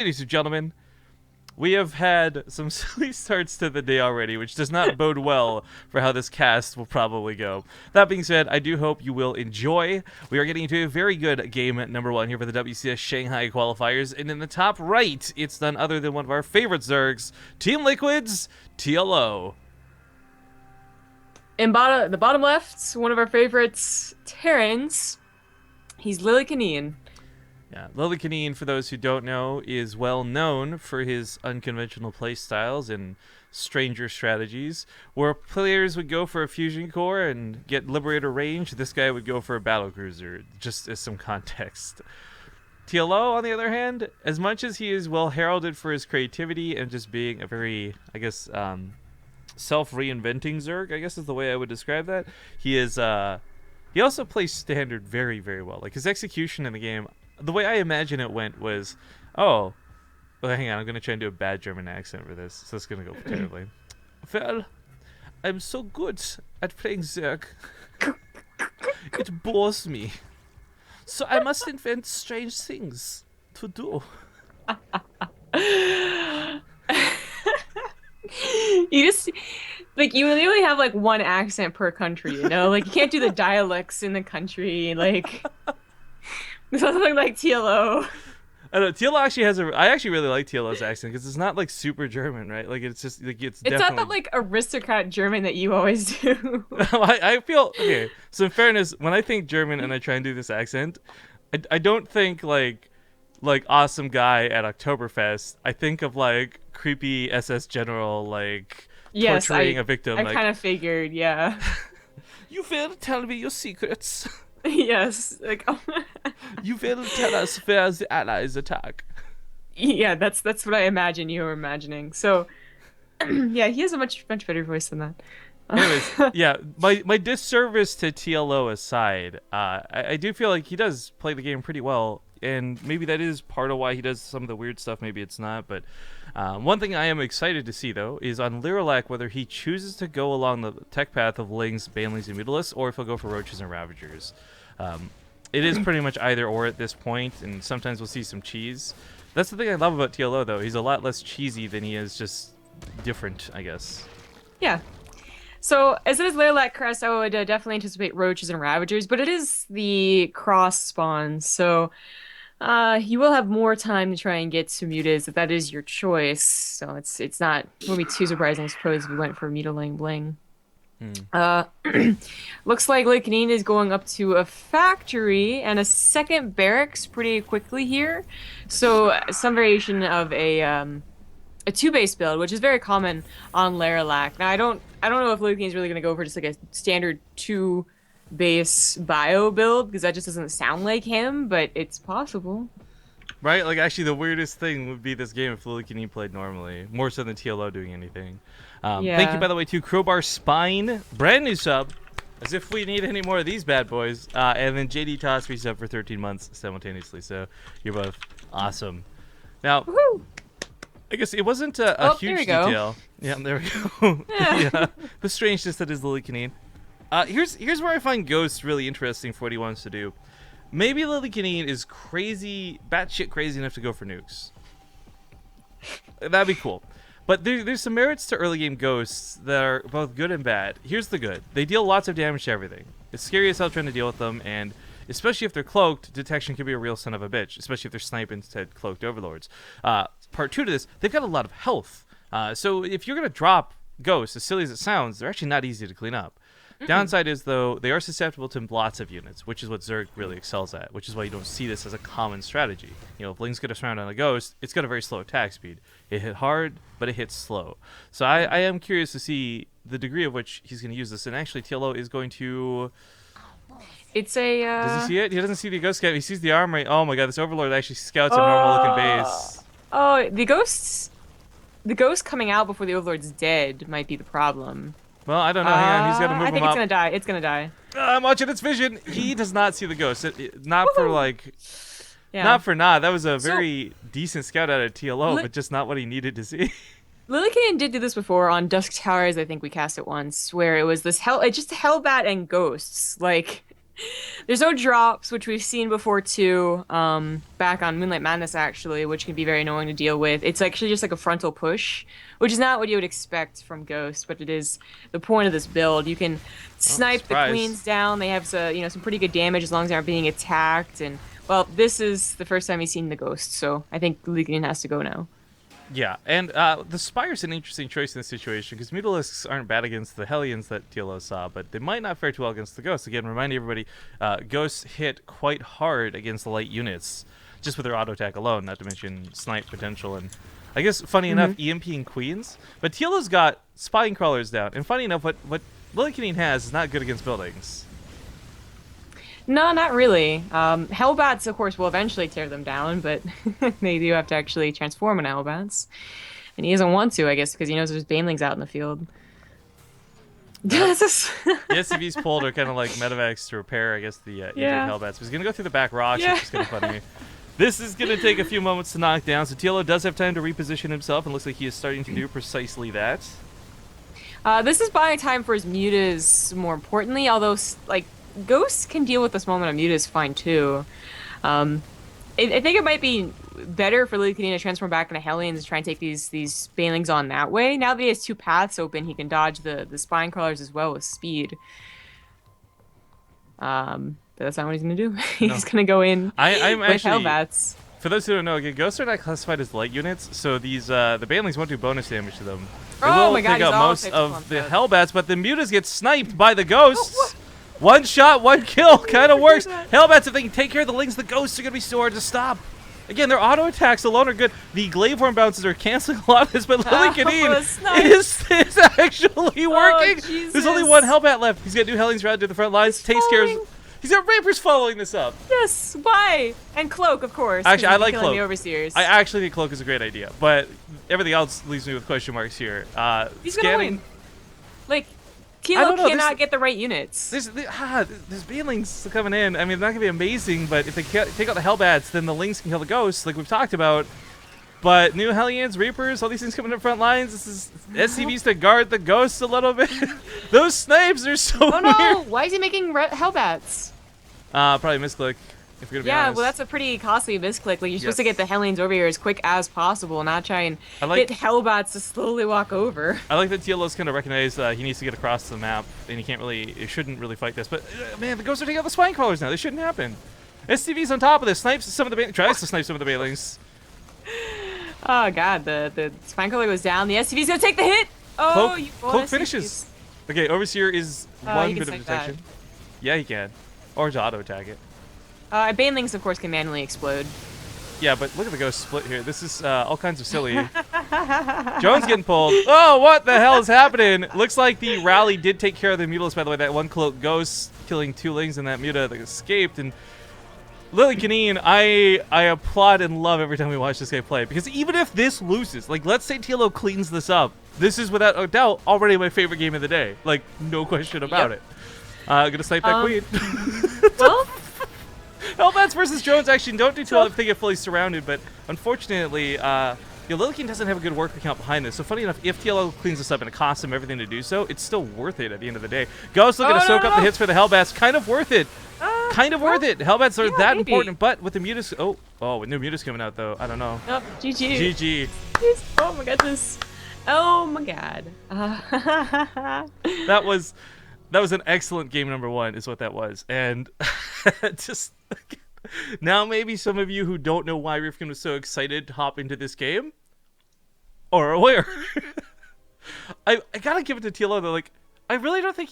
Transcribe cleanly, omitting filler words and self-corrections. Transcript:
Ladies and gentlemen, we have had some silly starts to the day already, which does not bode well for how this cast will probably go. That being said, I do hope you will enjoy. We are getting into a very good game at number one here for the WCS Shanghai qualifiers, and in the top right, it's none other than one of our favorite Zergs, Team Liquid's TLO. In the bottom left, one of our favorites, Terrans. He's Lillekanin. Yeah, Lillekanin, for those who don't know, is well known for his unconventional playstyles and stranger strategies. Where players would go for a fusion core and get Liberator range, this guy would go for a battle cruiser, just as some context. TLO, on the other hand, as much as he is well heralded for his creativity and just being a very, I guess, self-reinventing Zerg, I guess is the way I would describe that, he is, he also plays standard very, very well. Like, his execution in the game, the way I imagine it went was, well, hang on, I'm going to try and do a bad German accent for this, so it's going to go terribly. Well, I'm so good at playing Zerg. It bores me. So I must invent strange things to do. You just, you literally have, one accent per country, you know? Like, you can't do the dialects in the country, something like TLO. I don't know, TLO actually has I actually really like TLO's accent because it's not super German, right? Like it's just it's It's definitely not that aristocrat German that you always do. I feel okay. So in fairness, when I think German and I try and do this accent, I don't think like awesome guy at Oktoberfest. I think of creepy SS general Yes, torturing a victim. I kind of figured, yeah. You will tell me your secrets. Yes, You will tell us where the Allies attack. Yeah, that's what I imagine you were imagining. So, yeah, he has a much better voice than that. Anyways, yeah, my disservice to TLO aside, I do feel like he does play the game pretty well, and maybe that is part of why he does some of the weird stuff. Maybe it's not, but one thing I am excited to see, though, is on Lillekanin whether he chooses to go along the tech path of Lings, Banelings, and Mutalisks, or if he'll go for Roaches and Ravagers. It is pretty much either or at this point, and sometimes we'll see some cheese. That's the thing I love about TLO, though. He's a lot less cheesy than he is just different, I guess. Yeah. So, as it is Lillekanin crest, I would definitely anticipate Roaches and Ravagers, but it is the cross spawn, so you will have more time to try and get some mutas if that is your choice. So it's not won't be too surprising, I suppose, if we went for Mutaling Bling. Looks like Lillekanin is going up to a factory and a second barracks pretty quickly here. So some variation of a two-base build, which is very common on Lillekanin. Now I don't know if Lillekanin is really going to go for just a standard two-base bio build because that just doesn't sound like him, but it's possible. Right? Actually, the weirdest thing would be this game if Lillekanin played normally, more so than TLO doing anything. Yeah. Thank you, by the way, to Crowbar Spine, brand new sub, as if we need any more of these bad boys. And then JD Toss resub for 13 months simultaneously, so you're both awesome. Now, I guess it wasn't a huge detail. Yeah, there we go. Yeah. The strangeness that is Lillekanin. Here's where I find Ghost really interesting for what he wants to do. Maybe Lillekanin is batshit crazy enough to go for nukes. That'd be cool. But there's some merits to early game Ghosts that are both good and bad. Here's the good. They deal lots of damage to everything. It's scary as hell trying to deal with them, and especially if they're cloaked, detection can be a real son of a bitch, especially if they're sniping instead cloaked overlords. Part two to this, they've got a lot of health. So if you're going to drop Ghosts, as silly as it sounds, they're actually not easy to clean up. Downside is, though, they are susceptible to lots of units, which is what Zerg really excels at, which is why you don't see this as a common strategy. You know, if Ling's going to surround on a Ghost, it's got a very slow attack speed. It hit hard, but it hits slow. So I am curious to see the degree of which he's going to use this, and actually TLO is going to... It's a... Does he see it? He doesn't see the Ghost scout. He sees the armory. Oh my god, this Overlord actually scouts a normal-looking base. Oh, the ghost coming out before the Overlord's dead might be the problem. Well, I don't know. Hang on. He's got to move him up. I think it's gonna die. It's gonna die. I'm watching its vision. He does not see the Ghost. Not for Yeah. Not for not. That was a very decent scout out of TLO, but just not what he needed to see. Lillekanin did do this before on Dusk Towers. I think we cast it once, where it was just Hellbat and ghosts. There's no drops, which we've seen before too. Back on Moonlight Madness actually, which can be very annoying to deal with. It's actually just like a frontal push, which is not what you would expect from Ghost, but it is the point of this build. You can snipe the surprise. queens down. They have some pretty good damage as long as they aren't being attacked. And well, this is the first time he's seen the Ghost, so I think Lillekanin has to go now. Yeah, and the Spire's an interesting choice in this situation because Mutalisks aren't bad against the Hellions that TLO saw, but they might not fare too well against the Ghosts. Again, reminding everybody, Ghosts hit quite hard against the light units, just with their auto attack alone, not to mention snipe potential. And I guess, funny enough, EMP and Queens, but TLO's got Spine Crawlers down. And funny enough, what Lillekanin has is not good against buildings. No, not really. Hellbats, of course, will eventually tear them down, but they do have to actually transform into Hellbats. And he doesn't want to, I guess, because he knows there's Banelings out in the field. The SCV's pulled are kind of like medevacs to repair, I guess, the injured Hellbats. But he's going to go through the back rocks, which is kind of funny. This is going to take a few moments to knock down, so TLO does have time to reposition himself, and looks like he is starting to do precisely that. This is buying time for his mutas, more importantly, although, like, Ghosts can deal with this moment of mutas fine, too. I think it might be better for Lillekanin to transform back into Hellions and try and take these Banelings on that way. Now that he has two paths open, he can dodge the Spine Crawlers as well with speed. But that's not what he's going to do. He's going to go in I'm with actually, Hellbats. For those who don't know, again, Ghosts are not classified as light units, so these the Banelings won't do bonus damage to them. They will my God, take out he's all most types of the of Hellbats, but the Mutas get sniped by the Ghosts. One shot, one kill, kind of works. Hellbats, if they can take care of the Lings, the Ghosts are going to be so hard to stop. Again, their auto attacks alone are good. The Glavehorn bounces are canceling a lot of this, but Lillekanin is actually working. There's only one Hellbat left. He's got new Hellions routed to the front lines. Takes care of. He's got Rapers following this up. Yes, why? And Cloak, of course. Actually, I like Cloak. The Overseers. I actually think Cloak is a great idea, but everything else leaves me with question marks here. He's gonna win. Like, TLO cannot get the right units. There's Banelings coming in. I mean, they're not going to be amazing, but if they take out the Hellbats, then the Lings can kill the Ghosts, like we've talked about. But new Hellions, Reapers, all these things coming in front lines. This is SCVs to guard the Ghosts a little bit. Those snipes are so weird. No! Why is he making Hellbats? Probably misclick. If you're gonna be honest. Well, that's a pretty costly misclick. Like, you're supposed to get the Hellions over here as quick as possible, not try and hit Hellbats to slowly walk over. I like that TLO's kind of recognized he needs to get across the map, and he shouldn't really fight this. But, man, the Ghosts are taking out the Spine Crawlers now. This shouldn't happen. SCV's on top of this. Tries to snipe some of the Banelings. Oh, God. The Spine Crawler goes down. The SCV's going to take the hit. Oh, Cloak finishes. Okay, Overseer is one bit of detection. Yeah, he can. Or to auto attack it. Banelings, of course, can manually explode. Yeah, but look at the Ghost split here. This is all kinds of silly. Jones getting pulled. Oh, what the hell is happening? Looks like the rally did take care of the Mutalisk, by the way. That one Cloak Ghost killing two Lings and that Muta that escaped. And Lillekanin, I applaud and love every time we watch this guy play. Because even if this loses, like, let's say TLO cleans this up, this is without a doubt already my favorite game of the day. Like, no question about it. Gonna snipe that Queen. Well... Hellbats versus Jones actually don't do too well if they get fully surrounded, but unfortunately, Lillekanin doesn't have a good worker count behind this. So funny enough, if TLO cleans this up and it costs him everything to do so, it's still worth it at the end of the day. Ghost looking to soak up the hits for the Hellbats. Kind of worth it. Worth it. Hellbats are that important, but with the Mutas... with new Mutas coming out, though, I don't know. Oh, GG. GG. Oh my goodness. Oh my God. That was an excellent game number one, is what that was. And just... now maybe some of you who don't know why Rifkin was so excited to hop into this game are aware. I gotta give it to TLO though, like, I really don't think